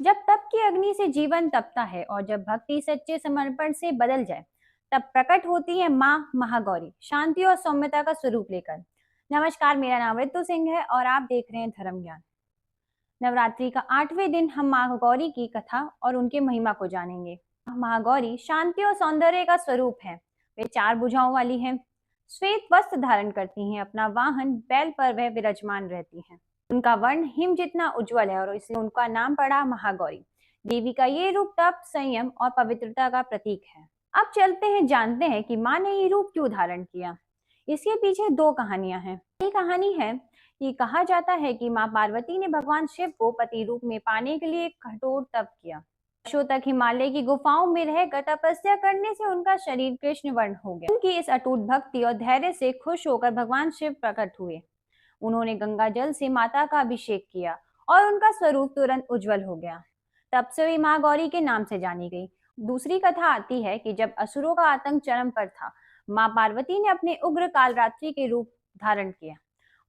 जब तप की अग्नि से जीवन तपता है और जब भक्ति सच्चे समर्पण से बदल जाए, तब प्रकट होती है माँ महागौरी, शांति और सौम्यता का स्वरूप लेकर। नमस्कार, मेरा नाम ऋतु सिंह है और आप देख रहे हैं धर्म ज्ञान। नवरात्रि का 8वें दिन हम माँ गौरी की कथा और उनके महिमा को जानेंगे। महागौरी शांति और सौंदर्य का स्वरूप है। वे 4 भुजाओं वाली हैं, श्वेत वस्त्र धारण करती हैं, अपना वाहन बैल पर वह विराजमान रहती हैं। उनका वर्ण हिम जितना उज्जवल है और इसलिए उनका नाम पड़ा महागौरी। देवी का ये रूप तप, संयम और पवित्रता का प्रतीक है। अब चलते हैं, जानते हैं कि माँ ने ये रूप क्यों धारण किया। इसके पीछे 2 कहानियां हैं। पहली कहानी है कि कहा जाता है कि माँ पार्वती ने भगवान शिव को पति रूप में पाने के लिए कठोर तप किया। वर्षों तक हिमालय की गुफाओं में रहकर तपस्या करने से उनका शरीर कृष्ण वर्ण हो गया। उनकी इस अटूट भक्ति और धैर्य से खुश होकर भगवान शिव प्रकट हुए। उन्होंने गंगा जल से माता का अभिषेक किया और उनका स्वरूप तुरंत उज्जवल हो गया। तब से वे माँ गौरी के नाम से जानी गई। दूसरी कथा आती है कि जब असुरों का आतंक चरम पर था, माँ पार्वती ने अपने उग्र कालरात्रि के रूप धारण किया।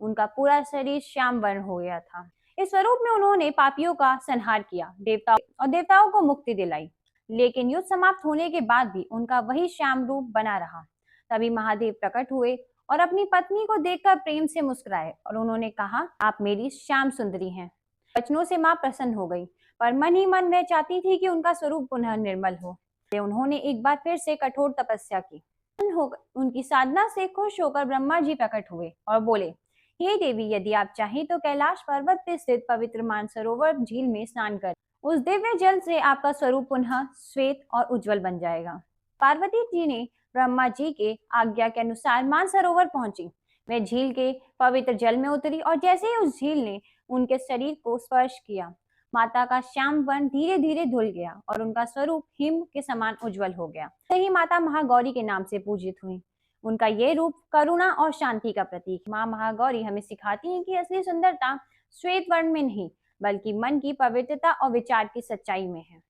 उनका पूरा शरीर श्याम वर्ण हो गया था। इस स्वरूप में उन्होंने पापियों का संहार किया, देवताओं को मुक्ति दिलाई। लेकिन युद्ध समाप्त होने के बाद भी उनका वही श्याम रूप बना रहा। तभी महादेव प्रकट हुए और अपनी पत्नी को देखकर प्रेम से मुस्कुराए और उन्होंने कहा, आप मेरी श्याम सुंदरी हैं। वचनों से माँ प्रसन्न हो गई, पर मन ही मन वह चाहती थी कि उनका स्वरूप पुनः निर्मल हो। उन्होंने एक बार फिर से कठोर तपस्या की। उनकी साधना से खुश होकर ब्रह्मा जी प्रकट हुए और बोले, हे देवी, यदि आप चाहें तो कैलाश पर्वत पर स्थित पवित्र मानसरोवर झील में स्नान कर। उस दिव्य जल से आपका स्वरूप पुनः श्वेत और उज्जवल बन जाएगा। पार्वती जी ने ब्रह्मा जी के आज्ञा के अनुसार मानसरोवर पहुंची। वे झील के पवित्र जल में उतरी और जैसे ही उस झील ने उनके शरीर को स्पर्श किया, माता का श्याम वर्ण धीरे धीरे धुल गया और उनका स्वरूप हिम के समान उज्जवल हो गया। यही माता महागौरी के नाम से पूजित हुई। उनका ये रूप करुणा और शांति का प्रतीक। माँ महागौरी हमें सिखाती हैं कि असली सुंदरता श्वेत वर्ण में नहीं, बल्कि मन की पवित्रता और विचार की सच्चाई में है।